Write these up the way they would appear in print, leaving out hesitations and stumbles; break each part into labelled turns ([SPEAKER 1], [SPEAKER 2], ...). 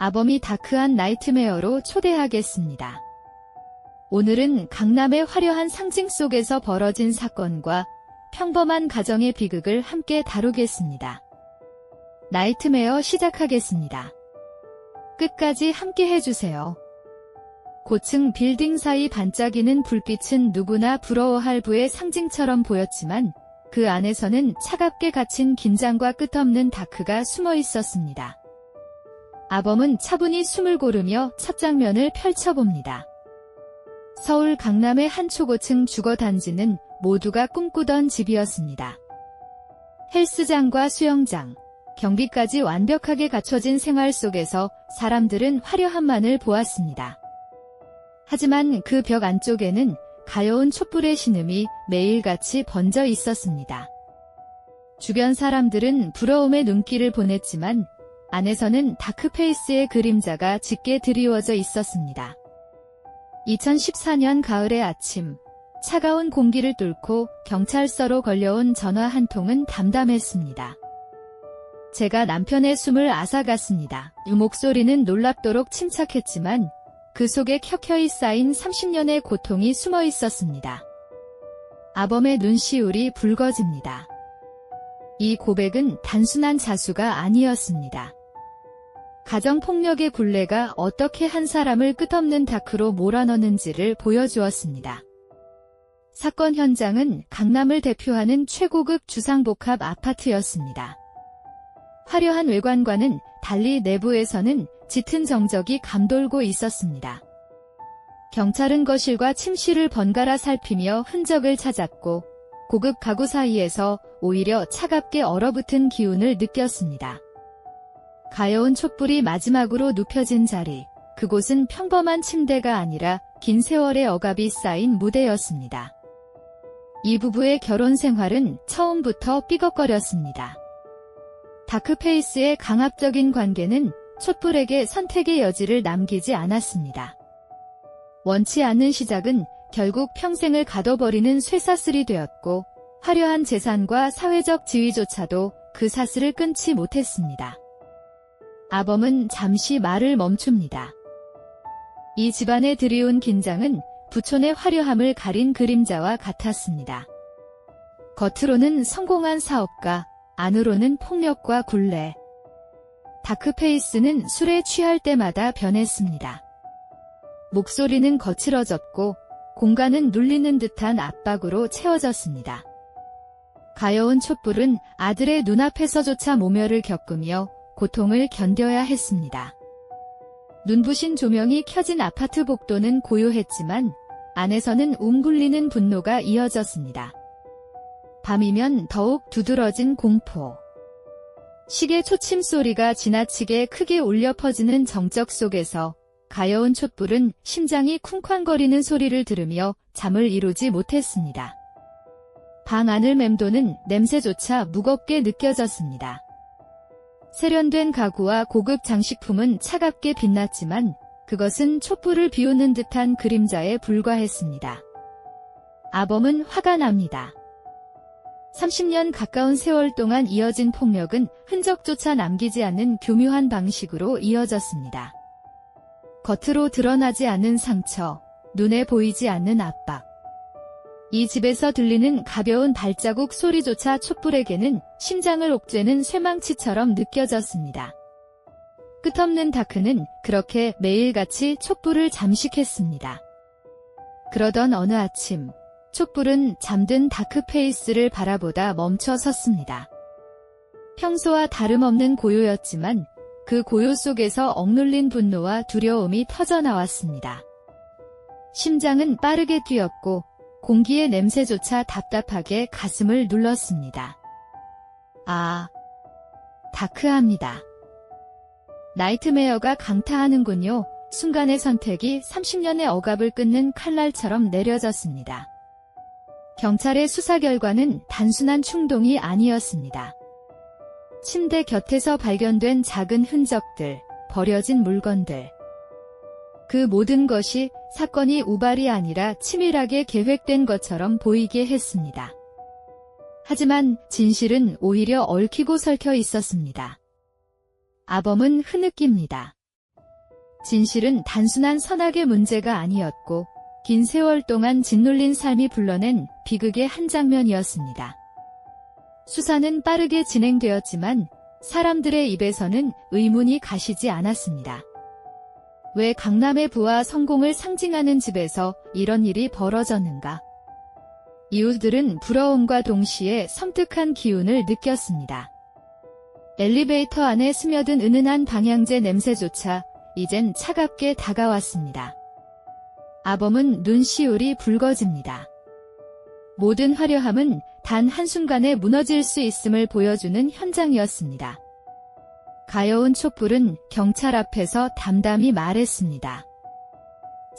[SPEAKER 1] 아범이 다크한 나이트메어로 초대하겠습니다. 오늘은 강남의 화려한 상징 속에서 벌어진 사건과 평범한 가정의 비극을 함께 다루겠습니다. 나이트메어 시작하겠습니다. 끝까지 함께 해주세요. 고층 빌딩 사이 반짝이는 불빛은 누구나 부러워할 부의 상징처럼 보였지만 그 안에서는 차갑게 갇힌 긴장과 끝없는 다크가 숨어 있었습니다. 아범은 차분히 숨을 고르며 첫 장면을 펼쳐봅니다. 서울 강남의 한 초고층 주거단지는 모두가 꿈꾸던 집이었습니다. 헬스장과 수영장, 경비까지 완벽하게 갖춰진 생활 속에서 사람들은 화려함만을 보았습니다. 하지만 그 벽 안쪽에는 가여운 촛불의 신음이 매일같이 번져 있었습니다. 주변 사람들은 부러움의 눈길을 보냈지만 안에서는 다크페이스의 그림자가 짙게 드리워져 있었습니다. 2014년 가을의 아침, 차가운 공기를 뚫고 경찰서로 걸려온 전화 한 통은 담담했습니다. 제가 남편의 숨을 앗아갔습니다. 이 목소리는 놀랍도록 침착했지만 그 속에 켜켜이 쌓인 30년의 고통이 숨어 있었습니다. 아범의 눈시울이 붉어집니다. 이 고백은 단순한 자수가 아니었습니다. 가정폭력의 굴레가 어떻게 한 사람을 끝없는 다크로 몰아넣는지를 보여주었습니다. 사건 현장은 강남을 대표하는 최고급 주상복합 아파트였습니다. 화려한 외관과는 달리 내부에서는 짙은 정적이 감돌고 있었습니다. 경찰은 거실과 침실을 번갈아 살피며 흔적을 찾았고 고급 가구 사이에서 오히려 차갑게 얼어붙은 기운을 느꼈습니다. 가여운 촛불이 마지막으로 눕혀진 자리, 그곳은 평범한 침대가 아니라 긴 세월의 억압이 쌓인 무대였습니다. 이 부부의 결혼 생활은 처음부터 삐걱거렸습니다. 다크페이스의 강압적인 관계는 촛불에게 선택의 여지를 남기지 않았습니다. 원치 않는 시작은 결국 평생을 가둬버리는 쇠사슬이 되었고 화려한 재산과 사회적 지위조차도 그 사슬을 끊지 못했습니다. 아범은 잠시 말을 멈춥니다. 이 집안의 드리운 긴장은 부촌의 화려함을 가린 그림자와 같았습니다. 겉으로는 성공한 사업가, 안으로는 폭력과 굴레. 다크페이스는 술에 취할 때마다 변했습니다. 목소리는 거칠어졌고 공간은 눌리는 듯한 압박으로 채워졌습니다. 가여운 촛불은 아들의 눈앞에서조차 모멸을 겪으며 고통을 견뎌야 했습니다. 눈부신 조명이 켜진 아파트 복도는 고요했지만 안에서는 웅굴리는 분노가 이어졌습니다. 밤이면 더욱 두드러진 공포. 시계 초침 소리가 지나치게 크게 울려 퍼지는 정적 속에서 가여운 촛불은 심장이 쿵쾅거리는 소리를 들으며 잠을 이루지 못했습니다. 방 안을 맴도는 냄새조차 무겁게 느껴졌습니다. 세련된 가구와 고급 장식품은 차갑게 빛났지만 그것은 촛불을 비우는 듯한 그림자에 불과했습니다. 아범은 화가 납니다. 30년 가까운 세월 동안 이어진 폭력은 흔적조차 남기지 않는 교묘한 방식으로 이어졌습니다. 겉으로 드러나지 않는 상처, 눈에 보이지 않는 압박. 이 집에서 들리는 가벼운 발자국 소리조차 촛불에게는 심장을 옥죄는 쇠망치처럼 느껴졌습니다. 끝없는 다크는 그렇게 매일같이 촛불을 잠식했습니다. 그러던 어느 아침, 촛불은 잠든 다크페이스를 바라보다 멈춰 섰습니다. 평소와 다름없는 고요였지만 그 고요 속에서 억눌린 분노와 두려움이 터져나왔습니다. 심장은 빠르게 뛰었고 공기의 냄새조차 답답하게 가슴을 눌렀습니다. 아, 다크합니다. 나이트메어가 강타하는군요. 순간의 선택이 30년의 억압을 끊는 칼날처럼 내려졌습니다. 경찰의 수사 결과는 단순한 충동이 아니었습니다. 침대 곁에서 발견된 작은 흔적들, 버려진 물건들. 그 모든 것이 사건이 우발이 아니라 치밀하게 계획된 것처럼 보이게 했습니다. 하지만 진실은 오히려 얽히고 설켜 있었습니다. 아범은 흐느낍니다. 진실은 단순한 선악의 문제가 아니었고 긴 세월 동안 짓눌린 삶이 불러낸 비극의 한 장면이었습니다. 수사는 빠르게 진행되었지만 사람들의 입에서는 의문이 가시지 않았습니다. 왜 강남의 부와 성공을 상징하는 집에서 이런 일이 벌어졌는가? 이웃들은 부러움과 동시에 섬뜩한 기운을 느꼈습니다. 엘리베이터 안에 스며든 은은한 방향제 냄새조차 이젠 차갑게 다가왔습니다. 아범은 눈시울이 붉어집니다. 모든 화려함은 단 한순간에 무너질 수 있음을 보여주는 현장이었습니다. 가여운 촛불은 경찰 앞에서 담담히 말했습니다.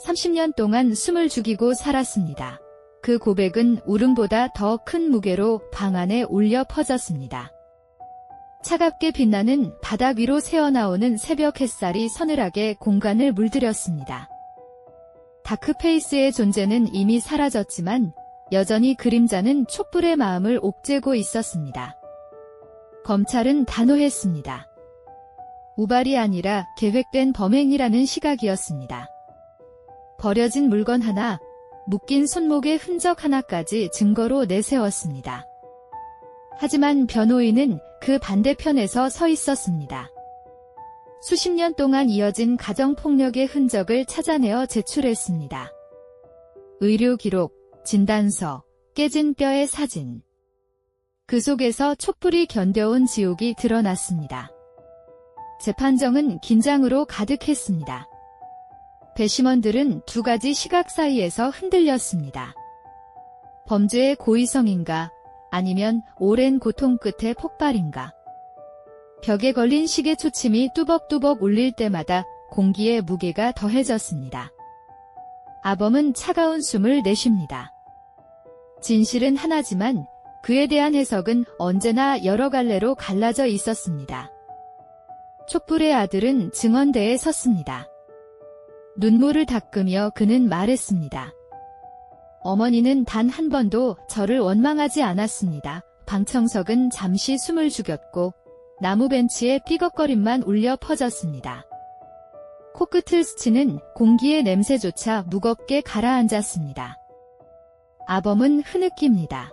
[SPEAKER 1] 30년 동안 숨을 죽이고 살았습니다. 그 고백은 울음보다 더 큰 무게로 방 안에 울려 퍼졌습니다. 차갑게 빛나는 바닥 위로 새어나오는 새벽 햇살이 서늘하게 공간을 물들였습니다. 다크페이스의 존재는 이미 사라졌지만 여전히 그림자는 촛불의 마음을 옥죄고 있었습니다. 검찰은 단호했습니다. 우발이 아니라 계획된 범행이라는 시각이었습니다. 버려진 물건 하나, 묶인 손목의 흔적 하나까지 증거로 내세웠습니다. 하지만 변호인은 그 반대편에서 서 있었습니다. 수십 년 동안 이어진 가정폭력의 흔적을 찾아내어 제출했습니다. 의료 기록, 진단서, 깨진 뼈의 사진. 그 속에서 촛불이 견뎌온 지옥이 드러났습니다. 재판정은 긴장으로 가득했습니다. 배심원들은 두 가지 시각 사이에서 흔들렸습니다. 범죄의 고의성인가, 아니면 오랜 고통 끝의 폭발인가. 벽에 걸린 시계 초침이 뚜벅뚜벅 울릴 때마다 공기의 무게가 더해졌습니다. 아범은 차가운 숨을 내쉽니다. 진실은 하나지만 그에 대한 해석은 언제나 여러 갈래로 갈라져 있었습니다. 촛불의 아들은 증언대에 섰습니다. 눈물을 닦으며 그는 말했습니다. 어머니는 단 한 번도 저를 원망하지 않았습니다. 방청석은 잠시 숨을 죽였고 나무 벤치에 삐걱거림만 울려 퍼졌습니다. 코끝을 스치는 공기의 냄새조차 무겁게 가라앉았습니다. 아범은 흐느낍니다.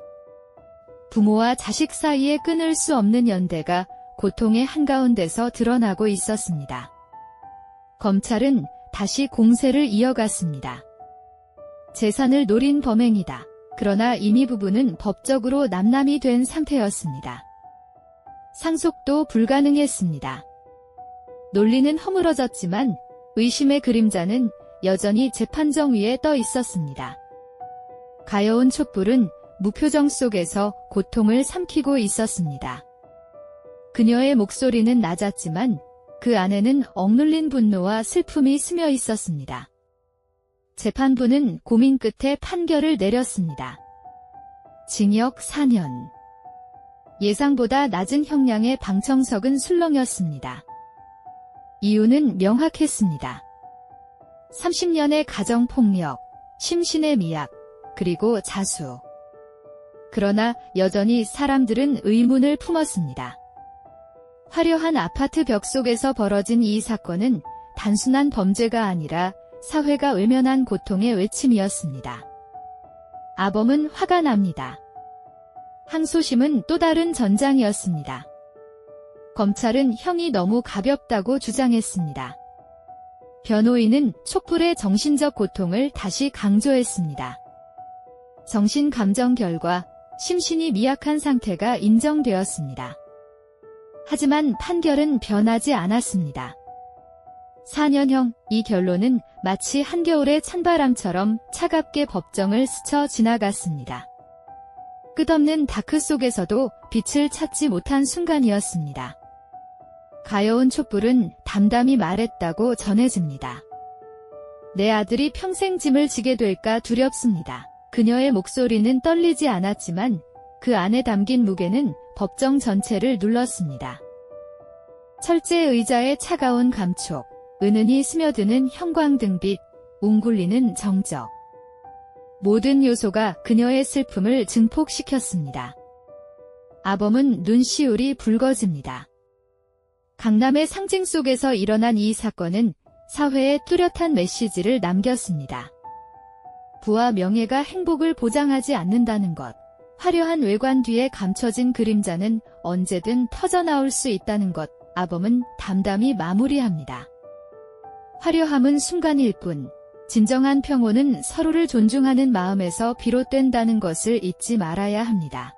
[SPEAKER 1] 부모와 자식 사이에 끊을 수 없는 연대가 고통의 한가운데서 드러나고 있었습니다. 검찰은 다시 공세를 이어갔습니다. 재산을 노린 범행이다. 그러나 이미 부부는 법적으로 남남이 된 상태였습니다. 상속도 불가능했습니다. 논리는 허물어졌지만 의심의 그림자는 여전히 재판정 위에 떠 있었습니다. 가여운 촛불은 무표정 속에서 고통을 삼키고 있었습니다. 그녀의 목소리는 낮았지만 그 안에는 억눌린 분노와 슬픔이 스며 있었습니다. 재판부는 고민 끝에 판결을 내렸습니다. 징역 4년. 예상보다 낮은 형량의 방청석은 술렁였습니다. 이유는 명확했습니다. 30년의 가정폭력, 심신의 미약, 그리고 자수. 그러나 여전히 사람들은 의문을 품었습니다. 화려한 아파트 벽 속에서 벌어진 이 사건은 단순한 범죄가 아니라 사회가 외면한 고통의 외침이었습니다. 아범은 화가 납니다. 항소심은 또 다른 전장이었습니다. 검찰은 형이 너무 가볍다고 주장했습니다. 변호인은 촛불의 정신적 고통을 다시 강조했습니다. 정신감정 결과 심신이 미약한 상태가 인정되었습니다. 하지만 판결은 변하지 않았습니다. 4년형, 이 결론은 마치 한겨울의 찬바람처럼 차갑게 법정을 스쳐 지나갔습니다. 끝없는 다크 속에서도 빛을 찾지 못한 순간이었습니다. 가여운 촛불은 담담히 말했다고 전해집니다. 내 아들이 평생 짐을 지게 될까 두렵습니다. 그녀의 목소리는 떨리지 않았지만 그 안에 담긴 무게는 법정 전체를 눌렀습니다. 철제 의자의 차가운 감촉, 은은히 스며드는 형광등빛, 웅굴리는 정적. 모든 요소가 그녀의 슬픔을 증폭시켰습니다. 아범은 눈시울이 붉어집니다. 강남의 상징 속에서 일어난 이 사건은 사회에 뚜렷한 메시지를 남겼습니다. 부와 명예가 행복을 보장하지 않는다는 것, 화려한 외관 뒤에 감춰진 그림자는 언제든 터져나올 수 있다는 것, 아범은 담담히 마무리합니다. 화려함은 순간일 뿐, 진정한 평온은 서로를 존중하는 마음에서 비롯된다는 것을 잊지 말아야 합니다.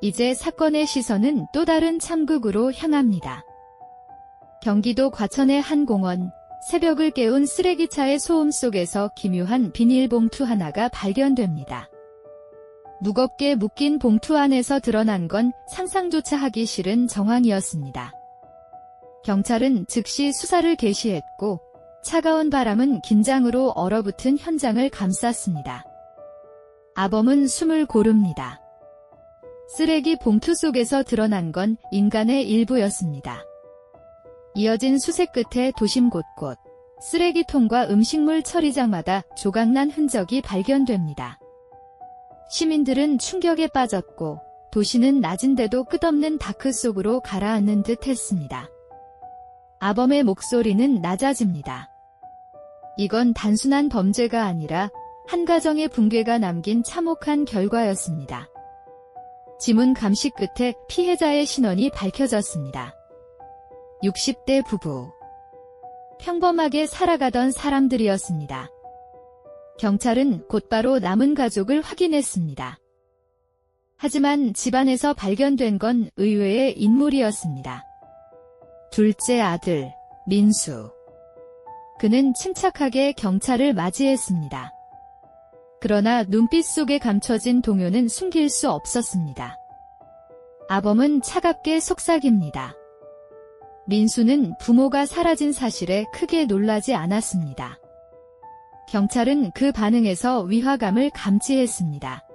[SPEAKER 1] 이제 사건의 시선은 또 다른 참극으로 향합니다. 경기도 과천의 한 공원, 새벽을 깨운 쓰레기차의 소음 속에서 기묘한 비닐봉투 하나가 발견됩니다. 무겁게 묶인 봉투 안에서 드러난 건 상상조차 하기 싫은 정황이었습니다. 경찰은 즉시 수사를 개시했고 차가운 바람은 긴장으로 얼어붙은 현장을 감쌌습니다. 아범은 숨을 고릅니다. 쓰레기 봉투 속에서 드러난 건 인간의 일부였습니다. 이어진 수색 끝에 도심 곳곳, 쓰레기통과 음식물 처리장마다 조각난 흔적이 발견됩니다. 시민들은 충격에 빠졌고 도시는 낮은데도 끝없는 다크 속으로 가라앉는 듯 했습니다. 아범의 목소리는 낮아집니다. 이건 단순한 범죄가 아니라 한 가정의 붕괴가 남긴 참혹한 결과였습니다. 지문 감식 끝에 피해자의 신원이 밝혀졌습니다. 60대 부부. 평범하게 살아가던 사람들이었습니다. 경찰은 곧바로 남은 가족을 확인했습니다. 하지만 집안에서 발견된 건 의외의 인물이었습니다. 둘째 아들, 민수. 그는 침착하게 경찰을 맞이했습니다. 그러나 눈빛 속에 감춰진 동요는 숨길 수 없었습니다. 아범은 차갑게 속삭입니다. 민수는 부모가 사라진 사실에 크게 놀라지 않았습니다. 경찰은 그 반응에서 위화감을 감지했습니다.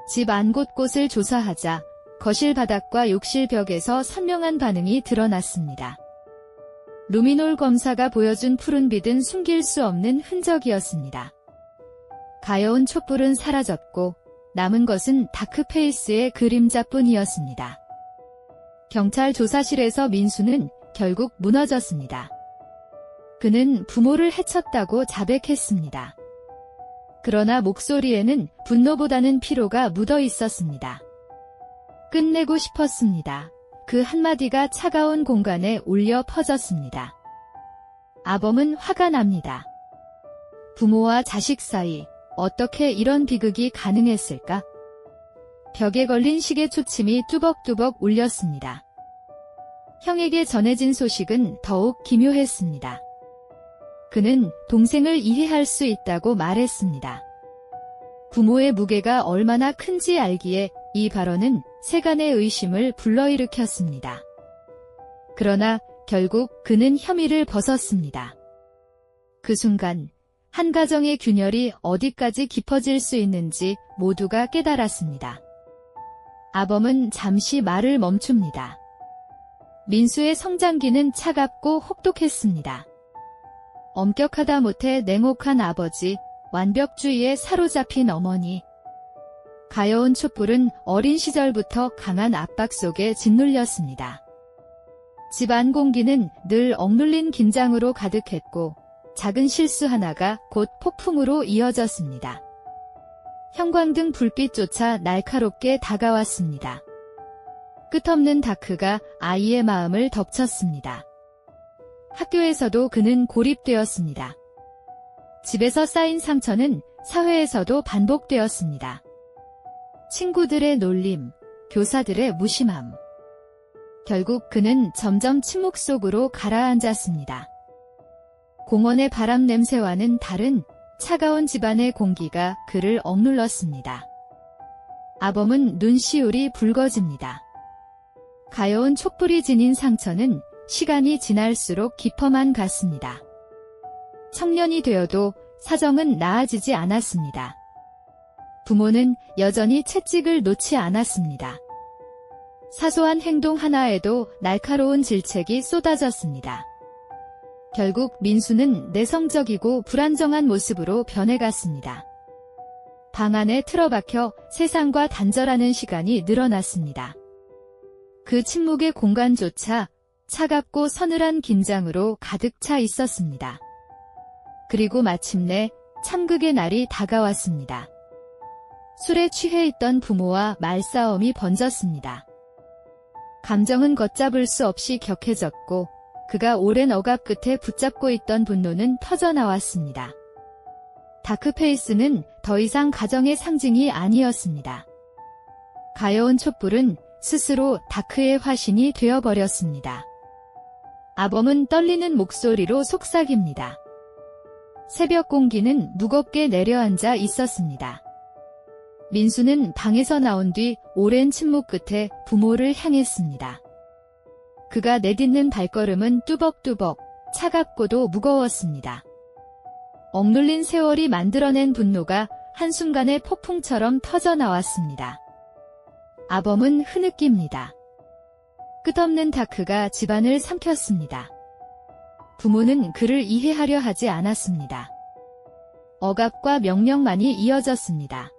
[SPEAKER 1] 집 안 곳곳을 조사하자 거실 바닥과 욕실 벽에서 선명한 반응이 드러났습니다. 루미놀 검사가 보여준 푸른빛은 숨길 수 없는 흔적이었습니다. 가여운 촛불은 사라졌고 남은 것은 다크페이스의 그림자뿐이었습니다. 경찰 조사실에서 민수는 결국 무너졌습니다. 그는 부모를 해쳤다고 자백했습니다. 그러나 목소리에는 분노보다는 피로가 묻어 있었습니다. 끝내고 싶었습니다. 그 한마디가 차가운 공간에 울려 퍼졌습니다. 아범은 화가 납니다. 부모와 자식 사이 어떻게 이런 비극이 가능했을까? 벽에 걸린 시계 초침이 뚜벅뚜벅 울렸습니다. 형에게 전해진 소식은 더욱 기묘했습니다. 그는 동생을 이해할 수 있다고 말했습니다. 부모의 무게가 얼마나 큰지 알기에 이 발언은 세간의 의심을 불러일으켰습니다. 그러나 결국 그는 혐의를 벗었습니다. 그 순간 한 가정의 균열이 어디까지 깊어질 수 있는지 모두가 깨달았습니다. 아범은 잠시 말을 멈춥니다. 민수의 성장기는 차갑고 혹독했습니다. 엄격하다 못해 냉혹한 아버지, 완벽주의에 사로잡힌 어머니. 가여운 촛불은 어린 시절부터 강한 압박 속에 짓눌렸습니다. 집안 공기는 늘 억눌린 긴장으로 가득했고 작은 실수 하나가 곧 폭풍으로 이어졌습니다. 형광등 불빛조차 날카롭게 다가왔습니다. 끝없는 다크가 아이의 마음을 덮쳤습니다. 학교에서도 그는 고립되었습니다. 집에서 쌓인 상처는 사회에서도 반복되었습니다. 친구들의 놀림, 교사들의 무심함. 결국 그는 점점 침묵 속으로 가라앉았습니다. 공원의 바람 냄새와는 다른 차가운 집안의 공기가 그를 억눌렀습니다. 아범은 눈시울이 붉어집니다. 가여운 촛불이 지닌 상처는 시간이 지날수록 깊어만 갔습니다. 청년이 되어도 사정은 나아지지 않았습니다. 부모는 여전히 채찍을 놓지 않았습니다. 사소한 행동 하나에도 날카로운 질책이 쏟아졌습니다. 결국 민수는 내성적이고 불안정한 모습으로 변해갔습니다. 방 안에 틀어박혀 세상과 단절하는 시간이 늘어났습니다. 그 침묵의 공간조차 차갑고 서늘한 긴장으로 가득 차 있었습니다. 그리고 마침내 참극의 날이 다가왔습니다. 술에 취해 있던 부모와 말싸움이 번졌습니다. 감정은 걷잡을 수 없이 격해졌고 그가 오랜 억압 끝에 붙잡고 있던 분노는 터져나왔습니다. 다크페이스는 더 이상 가정의 상징이 아니었습니다. 가여운 촛불은 스스로 다크의 화신이 되어버렸습니다. 아범은 떨리는 목소리로 속삭입니다. 새벽 공기는 무겁게 내려앉아 있었습니다. 민수는 방에서 나온 뒤 오랜 침묵 끝에 부모를 향했습니다. 그가 내딛는 발걸음은 뚜벅뚜벅 차갑고도 무거웠습니다. 억눌린 세월이 만들어낸 분노가 한순간에 폭풍처럼 터져나왔습니다. 아범은 흐느낍니다. 끝없는 다크가 집안을 삼켰습니다. 부모는 그를 이해하려 하지 않았습니다. 억압과 명령만이 이어졌습니다.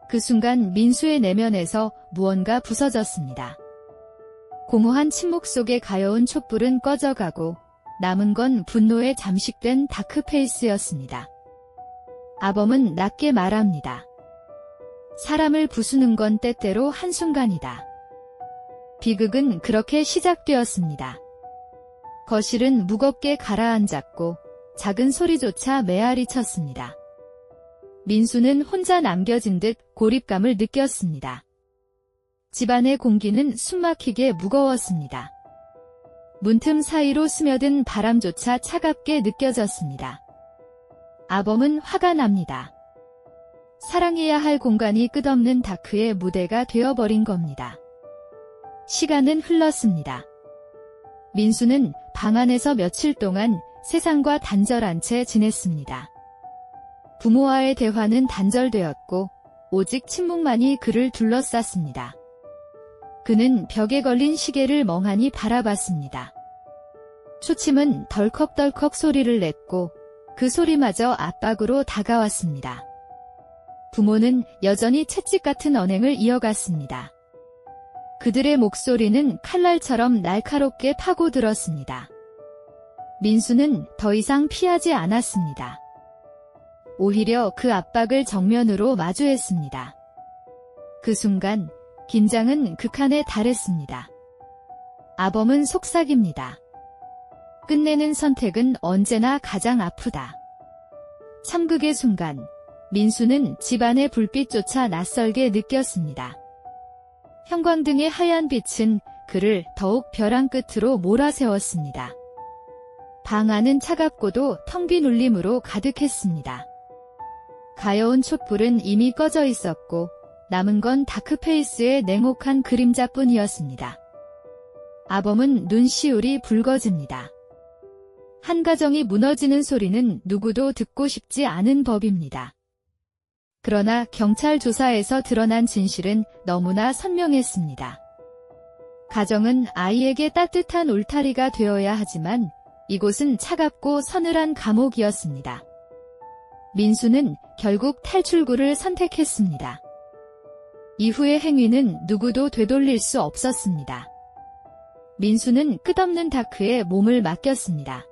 [SPEAKER 1] 그 순간 민수의 내면에서 무언가 부서졌습니다. 공허한 침묵 속에 가여운 촛불은 꺼져가고 남은 건 분노에 잠식된 다크페이스였습니다. 아범은 낮게 말합니다. 사람을 부수는 건 때때로 한순간이다. 비극은 그렇게 시작되었습니다. 거실은 무겁게 가라앉았고 작은 소리조차 메아리 쳤습니다. 민수는 혼자 남겨진 듯 고립감을 느꼈습니다. 집안의 공기는 숨막히게 무거웠습니다. 문틈 사이로 스며든 바람조차 차갑게 느껴졌습니다. 아범은 화가 납니다. 사랑해야 할 공간이 끝없는 다크의 무대가 되어버린 겁니다. 시간은 흘렀습니다. 민수는 방 안에서 며칠 동안 세상과 단절한 채 지냈습니다. 부모와의 대화는 단절되었고 오직 침묵만이 그를 둘러쌌습니다. 그는 벽에 걸린 시계를 멍하니 바라봤습니다. 초침은 덜컥덜컥 소리를 냈고 그 소리마저 압박으로 다가왔습니다. 부모는 여전히 채찍 같은 언행을 이어갔습니다. 그들의 목소리는 칼날처럼 날카롭게 파고들었습니다. 민수는 더 이상 피하지 않았습니다. 오히려 그 압박을 정면으로 마주했습니다. 그 순간 긴장은 극한에 달했습니다. 아범은 속삭입니다. 끝내는 선택은 언제나 가장 아프다. 참극의 순간 민수는 집안의 불빛조차 낯설게 느꼈습니다. 형광등의 하얀 빛은 그를 더욱 벼랑 끝으로 몰아세웠습니다. 방 안은 차갑고도 텅 빈 울림으로 가득했습니다. 가여운 촛불은 이미 꺼져 있었고 남은 건 다크페이스의 냉혹한 그림자뿐이었습니다. 아범은 눈시울이 붉어집니다. 한 가정이 무너지는 소리는 누구도 듣고 싶지 않은 법입니다. 그러나 경찰 조사에서 드러난 진실은 너무나 선명했습니다. 가정은 아이에게 따뜻한 울타리가 되어야 하지만 이곳은 차갑고 서늘한 감옥이었습니다. 민수는 결국 탈출구를 선택했습니다. 이후의 행위는 누구도 되돌릴 수 없었습니다. 민수는 끝없는 다크에 몸을 맡겼습니다.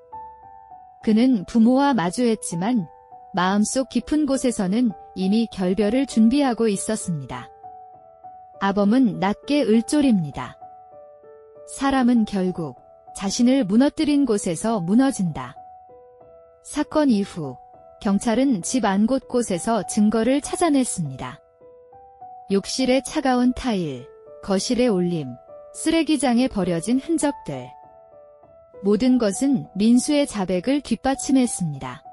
[SPEAKER 1] 그는 부모와 마주했지만 마음속 깊은 곳에서는 이미 결별을 준비하고 있었습니다. 아범은 낮게 을조립니다. 사람은 결국 자신을 무너뜨린 곳에서 무너진다. 사건 이후 경찰은 집 안 곳곳에서 증거를 찾아냈습니다. 욕실의 차가운 타일, 거실의 올림, 쓰레기장에 버려진 흔적들. 모든 것은 민수의 자백을 뒷받침했습니다.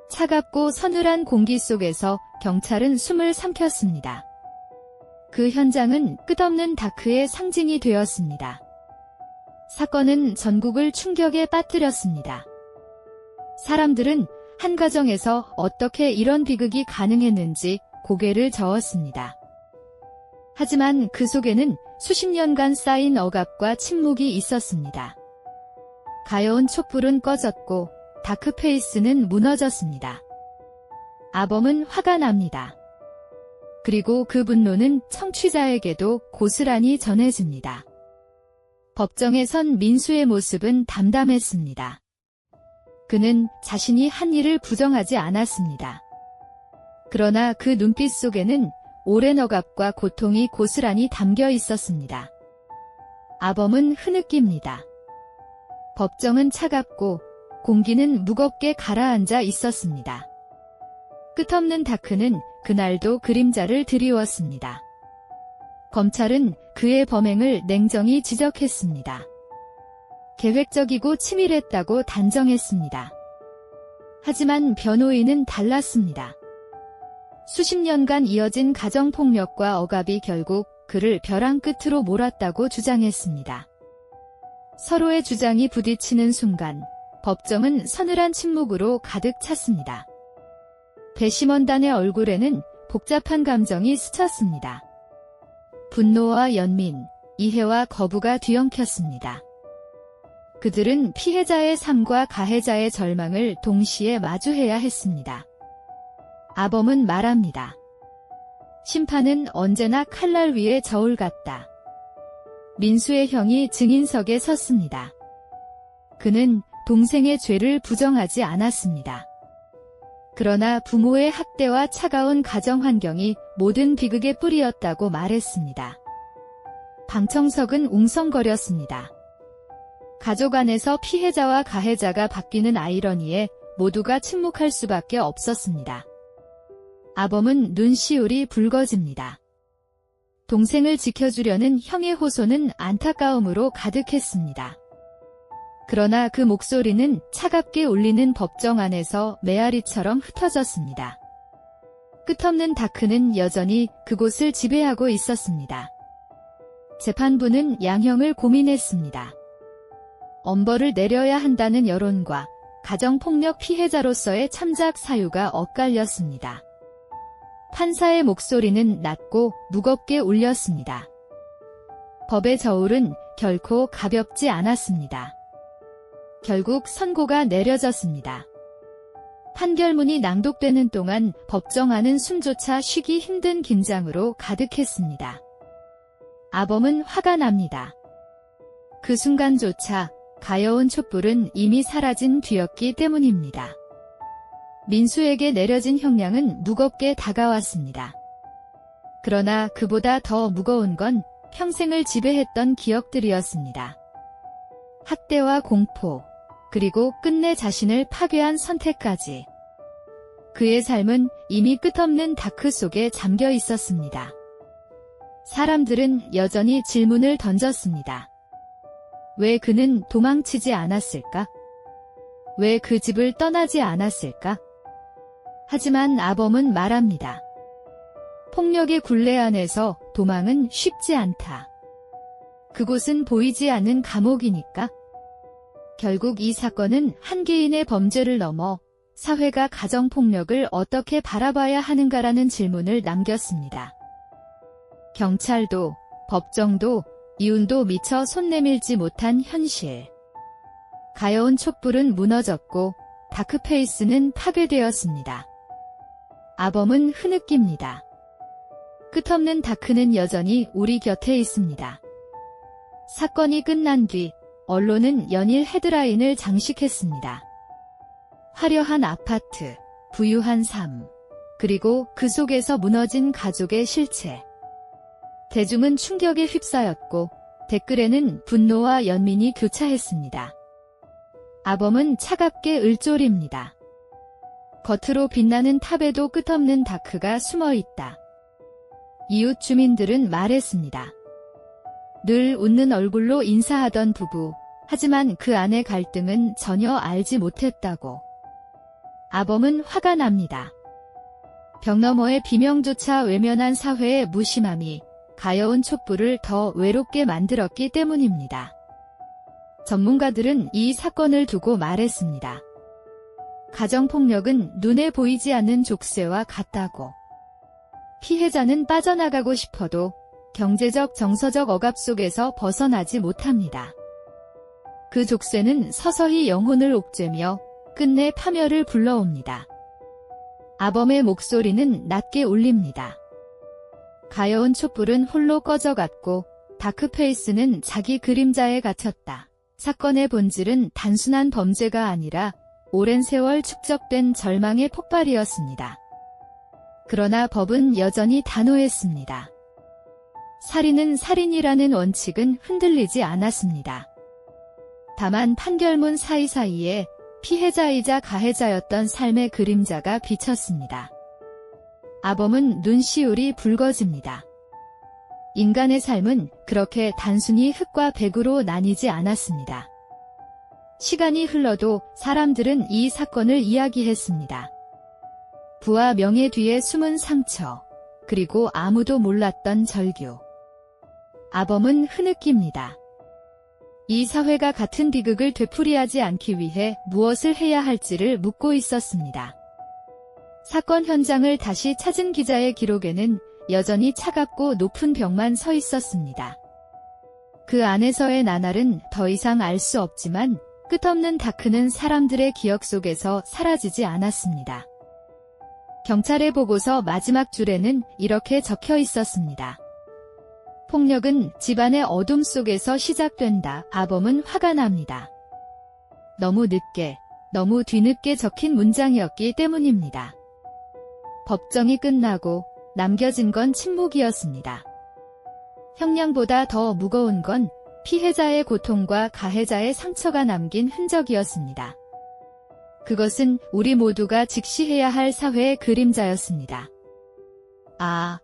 [SPEAKER 1] 차갑고 서늘한 공기 속에서 경찰은 숨을 삼켰습니다. 그 현장은 끝없는 다크의 상징이 되었습니다. 사건은 전국을 충격에 빠뜨렸습니다. 사람들은 한 가정에서 어떻게 이런 비극이 가능했는지 고개를 저었습니다. 하지만 그 속에는 수십 년간 쌓인 억압과 침묵이 있었습니다. 가여운 촛불은 꺼졌고 다크페이스는 무너졌습니다. 아범은 화가 납니다. 그리고 그 분노는 청취자에게도 고스란히 전해집니다. 법정에 선 민수의 모습은 담담했습니다. 그는 자신이 한 일을 부정하지 않았습니다. 그러나 그 눈빛 속에는 오랜 억압과 고통이 고스란히 담겨 있었습니다. 아범은 흐느낍니다. 법정은 차갑고 공기는 무겁게 가라앉아 있었습니다. 끝없는 다크는 그날도 그림자를 드리웠습니다. 검찰은 그의 범행을 냉정히 지적했습니다. 계획적이고 치밀했다고 단정했습니다. 하지만 변호인은 달랐습니다. 수십 년간 이어진 가정폭력과 억압이 결국 그를 벼랑 끝으로 몰았다고 주장했습니다. 서로의 주장이 부딪히는 순간 법정은 서늘한 침묵으로 가득 찼습니다. 배심원단의 얼굴에는 복잡한 감정이 스쳤습니다. 분노와 연민, 이해와 거부가 뒤엉켰습니다. 그들은 피해자의 삶과 가해자의 절망을 동시에 마주해야 했습니다. 아범은 말합니다. 심판은 언제나 칼날 위에 저울 같다. 민수의 형이 증인석에 섰습니다. 그는 동생의 죄를 부정하지 않았습니다. 그러나 부모의 학대와 차가운 가정 환경이 모든 비극의 뿌리였다고 말했습니다. 방청석은 웅성거렸습니다. 가족 안에서 피해자와 가해자가 바뀌는 아이러니에 모두가 침묵할 수밖에 없었습니다. 아범은 눈시울이 붉어집니다. 동생을 지켜주려는 형의 호소는 안타까움으로 가득했습니다. 그러나 그 목소리는 차갑게 울리는 법정 안에서 메아리처럼 흩어졌습니다. 끝없는 다크는 여전히 그곳을 지배하고 있었습니다. 재판부는 양형을 고민했습니다. 엄벌을 내려야 한다는 여론과 가정폭력 피해자로서의 참작 사유가 엇갈렸습니다. 판사의 목소리는 낮고 무겁게 울렸습니다. 법의 저울은 결코 가볍지 않았습니다. 결국 선고가 내려졌습니다. 판결문이 낭독되는 동안 법정 안은 숨조차 쉬기 힘든 긴장으로 가득했습니다. 아범은 화가 납니다. 그 순간조차 가여운 촛불은 이미 사라진 뒤였기 때문입니다. 민수에게 내려진 형량은 무겁게 다가왔습니다. 그러나 그보다 더 무거운 건 평생을 지배했던 기억들이었습니다. 학대와 공포, 그리고 끝내 자신을 파괴한 선택까지. 그의 삶은 이미 끝없는 다크 속에 잠겨 있었습니다. 사람들은 여전히 질문을 던졌습니다. 왜 그는 도망치지 않았을까? 왜 그 집을 떠나지 않았을까? 하지만 아범은 말합니다. 폭력의 굴레 안에서 도망은 쉽지 않다. 그곳은 보이지 않는 감옥이니까. 결국 이 사건은 한 개인의 범죄를 넘어 사회가 가정폭력을 어떻게 바라봐야 하는가라는 질문을 남겼습니다. 경찰도, 법정도, 이윤도 미처 손 내밀지 못한 현실. 가여운 촛불은 무너졌고 다크페이스는 파괴되었습니다. 아범은 흐느낍니다. 끝없는 다크는 여전히 우리 곁에 있습니다. 사건이 끝난 뒤 언론은 연일 헤드라인을 장식했습니다. 화려한 아파트, 부유한 삶, 그리고 그 속에서 무너진 가족의 실체. 대중은 충격에 휩싸였고 댓글에는 분노와 연민이 교차했습니다. 아범은 차갑게 을조립니다. 겉으로 빛나는 탑에도 끝없는 다크가 숨어있다. 이웃 주민들은 말했습니다. 늘 웃는 얼굴로 인사하던 부부, 하지만 그 안의 갈등은 전혀 알지 못했다고. 아범은 화가 납니다. 벽 너머의 비명조차 외면한 사회의 무심함이 가여운 촛불을 더 외롭게 만들었기 때문입니다. 전문가들은 이 사건을 두고 말했습니다. 가정폭력은 눈에 보이지 않는 족쇄와 같다고. 피해자는 빠져나가고 싶어도 경제적 정서적 억압 속에서 벗어나지 못합니다. 그 족쇄는 서서히 영혼을 옥죄며 끝내 파멸을 불러옵니다. 아범의 목소리는 낮게 울립니다. 가여운 촛불은 홀로 꺼져갔고 다크페이스는 자기 그림자에 갇혔다. 사건의 본질은 단순한 범죄가 아니라 오랜 세월 축적된 절망의 폭발이었습니다. 그러나 법은 여전히 단호했습니다. 살인은 살인이라는 원칙은 흔들리지 않았습니다. 다만 판결문 사이사이에 피해자이자 가해자였던 삶의 그림자가 비쳤습니다. 아범은 눈시울이 붉어집니다. 인간의 삶은 그렇게 단순히 흑과 백으로 나뉘지 않았습니다. 시간이 흘러도 사람들은 이 사건을 이야기했습니다. 부와 명예 뒤에 숨은 상처, 그리고 아무도 몰랐던 절규. 아범은 흐느낍니다. 이 사회가 같은 비극을 되풀이하지 않기 위해 무엇을 해야 할지를 묻고 있었습니다. 사건 현장을 다시 찾은 기자의 기록에는 여전히 차갑고 높은 벽만 서 있었습니다. 그 안에서의 나날은 더 이상 알 수 없지만 끝없는 다크는 사람들의 기억 속에서 사라지지 않았습니다. 경찰의 보고서 마지막 줄에는 이렇게 적혀 있었습니다. 폭력은 집안의 어둠 속에서 시작된다. 아범은 화가 납니다. 너무 늦게, 너무 뒤늦게 적힌 문장이었기 때문입니다. 법정이 끝나고 남겨진 건 침묵이었습니다. 형량보다 더 무거운 건 피해자의 고통과 가해자의 상처가 남긴 흔적이었습니다. 그것은 우리 모두가 직시해야 할 사회의 그림자였습니다. 아,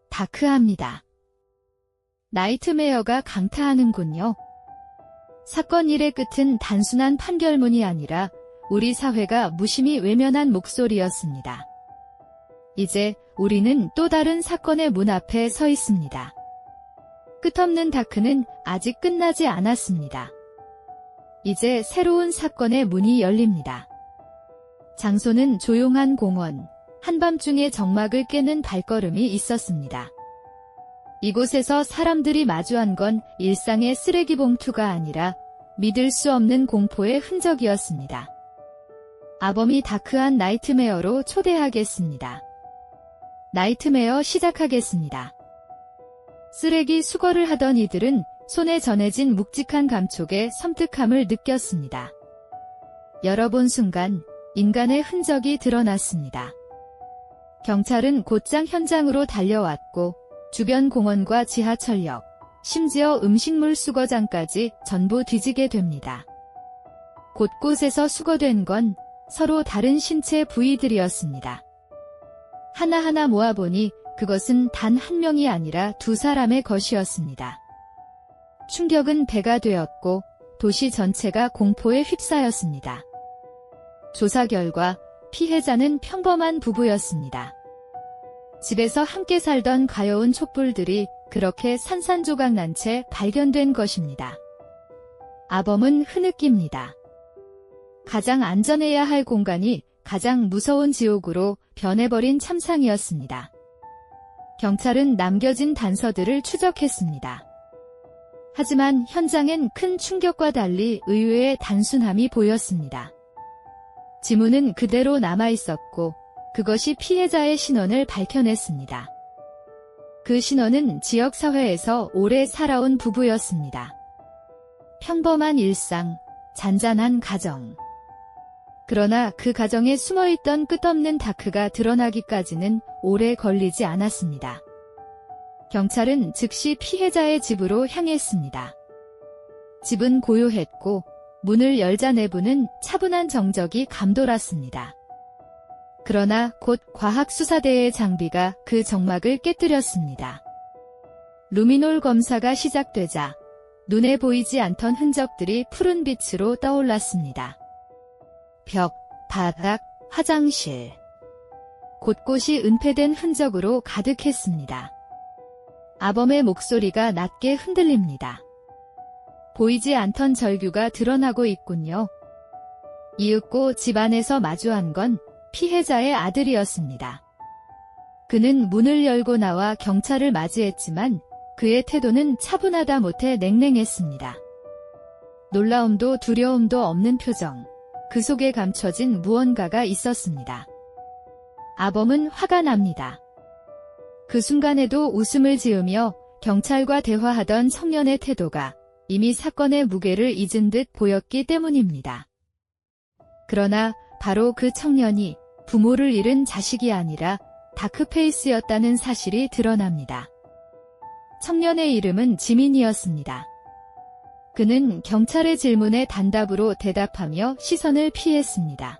[SPEAKER 1] 다크합니다. 나이트메어가 강타하는군요. 사건 일의 끝은 단순한 판결문이 아니라 우리 사회가 무심히 외면한 목소리였습니다. 이제 우리는 또 다른 사건의 문 앞에 서 있습니다. 끝없는 다크는 아직 끝나지 않았습니다. 이제 새로운 사건의 문이 열립니다. 장소는 조용한 공원, 한밤중에 정막을 깨는 발걸음이 있었습니다. 이곳에서 사람들이 마주한 건 일상의 쓰레기 봉투가 아니라 믿을 수 없는 공포의 흔적이었습니다. 아범이 다크한 나이트메어로 초대하겠습니다. 나이트메어 시작하겠습니다. 쓰레기 수거를 하던 이들은 손에 전해진 묵직한 감촉에 섬뜩함을 느꼈습니다. 열어본 순간 인간의 흔적이 드러났습니다. 경찰은 곧장 현장으로 달려왔고 주변 공원과 지하철역, 심지어 음식물 수거장까지 전부 뒤지게 됩니다. 곳곳에서 수거된 건 서로 다른 신체 부위들이었습니다. 하나하나 모아보니 그것은 단 한 명이 아니라 두 사람의 것이었습니다. 충격은 배가 되었고 도시 전체가 공포에 휩싸였습니다. 조사 결과 피해자는 평범한 부부였습니다. 집에서 함께 살던 가여운 촛불들이 그렇게 산산조각 채 발견된 것입니다. 아범은 흐느낍니다. 가장 안전해야 할 공간이 가장 무서운 지옥으로 변해버린 참상이었습니다. 경찰은 남겨진 단서들을 추적했습니다. 하지만 현장엔 큰 충격과 달리 의외의 단순함이 보였습니다. 지문은 그대로 남아있었고 그것이 피해자의 신원을 밝혀냈습니다. 그 신원은 지역사회에서 오래 살아온 부부였습니다. 평범한 일상, 잔잔한 가정. 그러나 그 가정에 숨어있던 끝없는 다크가 드러나기까지는 오래 걸리지 않았습니다. 경찰은 즉시 피해자의 집으로 향했습니다. 집은 고요했고 문을 열자 내부는 차분한 정적이 감돌았습니다. 그러나 곧 과학수사대의 장비가 그 정막을 깨뜨렸습니다. 루미놀 검사가 시작되자 눈에 보이지 않던 흔적들이 푸른 빛으로 떠올랐습니다. 벽, 바닥, 화장실. 곳곳이 은폐된 흔적으로 가득했습니다. 아범의 목소리가 낮게 흔들립니다. 보이지 않던 절규가 드러나고 있군요. 이윽고 집안에서 마주한 건 피해자의 아들이었습니다. 그는 문을 열고 나와 경찰을 맞이했지만 그의 태도는 차분하다 못해 냉랭했습니다. 놀라움도 두려움도 없는 표정, 그 속에 감춰진 무언가가 있었습니다. 아범은 화가 납니다. 그 순간에도 웃음을 지으며 경찰과 대화하던 청년의 태도가 이미 사건의 무게를 잊은 듯 보였기 때문입니다. 그러나 바로 그 청년이 부모를 잃은 자식이 아니라 다크페이스였다는 사실이 드러납니다. 청년의 이름은 지민이었습니다. 그는 경찰의 질문에 단답으로 대답하며 시선을 피했습니다.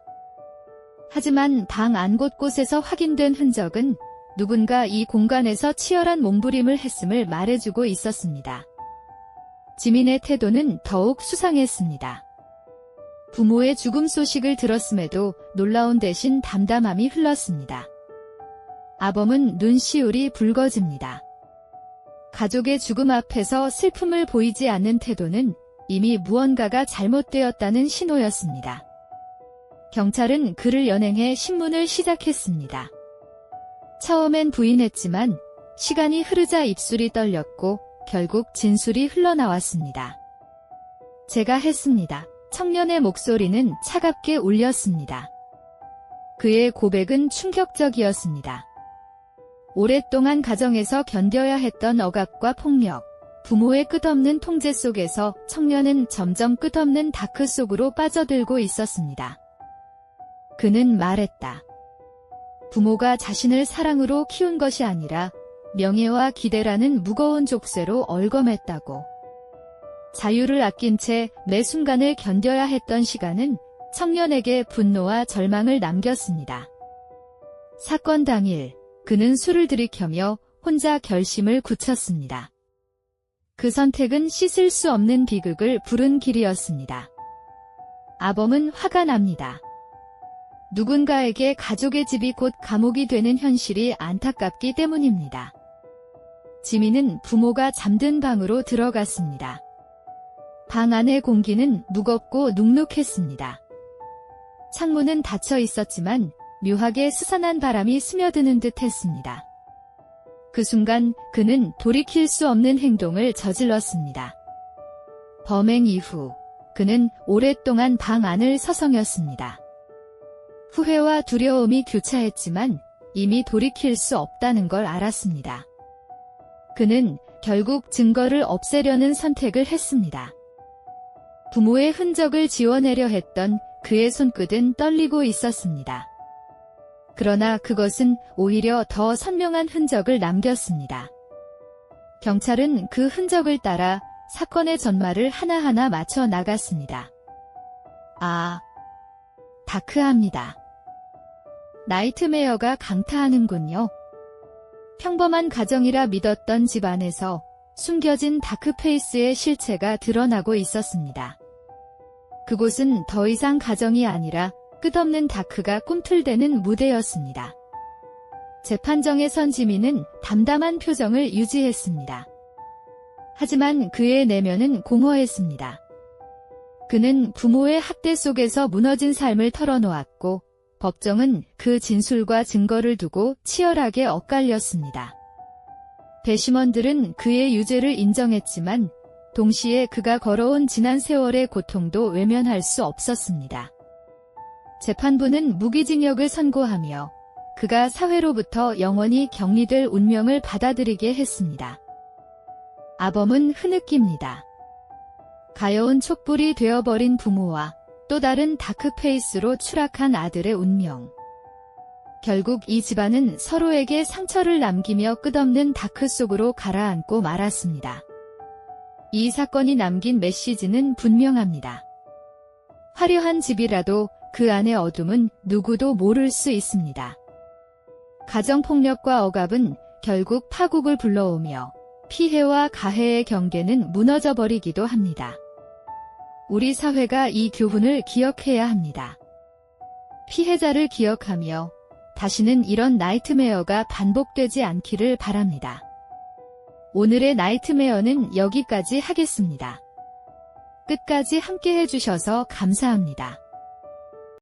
[SPEAKER 1] 하지만 방 안 곳곳에서 확인된 흔적은 누군가 이 공간에서 치열한 몸부림을 했음을 말해주고 있었습니다. 지민의 태도는 더욱 수상했습니다. 부모의 죽음 소식을 들었음에도 놀라운 대신 담담함이 흘렀습니다. 아범은 눈시울이 붉어집니다. 가족의 죽음 앞에서 슬픔을 보이지 않는 태도는 이미 무언가가 잘못되었다는 신호였습니다. 경찰은 그를 연행해 신문을 시작했습니다. 처음엔 부인했지만 시간이 흐르자 입술이 떨렸고 결국 진술이 흘러나왔습니다. 제가 했습니다. 청년의 목소리는 차갑게 울렸습니다. 그의 고백은 충격적이었습니다. 오랫동안 가정에서 견뎌야 했던 억압과 폭력, 부모의 끝없는 통제 속에서 청년은 점점 끝없는 다크 속으로 빠져들고 있었습니다. 그는 말했다. 부모가 자신을 사랑으로 키운 것이 아니라 명예와 기대라는 무거운 족쇄로 얼검했다고. 자유를 아낀 채 매 순간을 견뎌야 했던 시간은 청년에게 분노와 절망을 남겼습니다. 사건 당일 그는 술을 들이켜며 혼자 결심을 굳혔습니다. 그 선택은 씻을 수 없는 비극을 부른 길이었습니다. 아범은 화가 납니다. 누군가에게 가족의 집이 곧 감옥이 되는 현실이 안타깝기 때문입니다. 지민은 부모가 잠든 방으로 들어갔습니다. 방 안의 공기는 무겁고 눅눅했습니다. 창문은 닫혀 있었지만 묘하게 스산한 바람이 스며드는 듯 했습니다. 그 순간 그는 돌이킬 수 없는 행동을 저질렀습니다. 범행 이후 그는 오랫동안 방 안을 서성였습니다. 후회와 두려움이 교차했지만 이미 돌이킬 수 없다는 걸 알았습니다. 그는 결국 증거를 없애려는 선택을 했습니다. 부모의 흔적을 지워내려 했던 그의 손끝은 떨리고 있었습니다. 그러나 그것은 오히려 더 선명한 흔적을 남겼습니다. 경찰은 그 흔적을 따라 사건의 전말을 하나하나 맞춰 나갔습니다. 다크합니다. 나이트메어가 강타하는군요. 평범한 가정이라 믿었던 집 안에서 숨겨진 다크페이스의 실체가 드러나고 있었습니다. 그곳은 더 이상 가정이 아니라 끝없는 다크가 꿈틀대는 무대였습니다. 재판정에 선 지민은 담담한 표정을 유지했습니다. 하지만 그의 내면은 공허했습니다. 그는 부모의 학대 속에서 무너진 삶을 털어놓았고 법정은 그 진술과 증거를 두고 치열하게 엇갈렸습니다. 배심원들은 그의 유죄를 인정했지만 동시에 그가 걸어온 지난 세월의 고통도 외면할 수 없었습니다. 재판부는 무기징역을 선고하며 그가 사회로부터 영원히 격리될 운명을 받아들이게 했습니다. 아범은 흐느낍니다. 가여운 촛불이 되어버린 부모와 또 다른 다크페이스로 추락한 아들의 운명. 결국 이 집안은 서로에게 상처를 남기며 끝없는 다크 속으로 가라앉고 말았습니다. 이 사건이 남긴 메시지는 분명합니다. 화려한 집이라도 그 안의 어둠은 누구도 모를 수 있습니다. 가정폭력과 억압은 결국 파국을 불러오며 피해와 가해의 경계는 무너져버리기도 합니다. 우리 사회가 이 교훈을 기억해야 합니다. 피해자를 기억하며 다시는 이런 나이트메어가 반복되지 않기를 바랍니다. 오늘의 나이트메어는 여기까지 하겠습니다. 끝까지 함께 해주셔서 감사합니다.